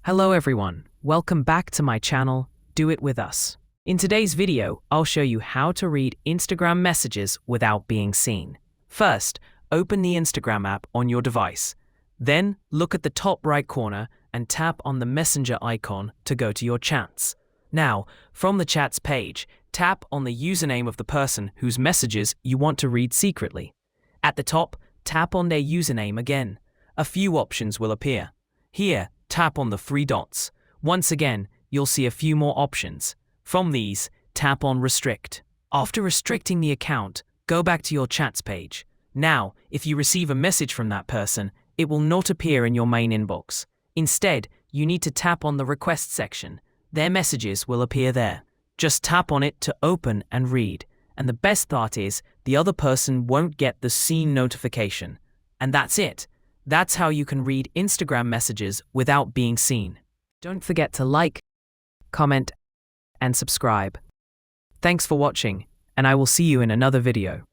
Hello everyone, welcome back to my channel, Do It With Us. In today's video, I'll show you how to read Instagram messages without being seen. First, open the Instagram app on your device. Then, look at the top right corner and tap on the messenger icon to go to your chats. Now, from the chats page, tap on the username of the person whose messages you want to read secretly. At the top, tap on their username again. A few options will appear. Here, tap on the three dots. Once again, you'll see a few more options. From these, tap on Restrict. After restricting the account, go back to your chats page. Now, if you receive a message from that person, it will not appear in your main inbox. Instead, you need to tap on the Request section. Their messages will appear there. Just tap on it to open and read. And the best part is, the other person won't get the seen notification. And that's it. That's how you can read Instagram messages without being seen. Don't forget to like, comment, and subscribe. Thanks for watching, and I will see you in another video.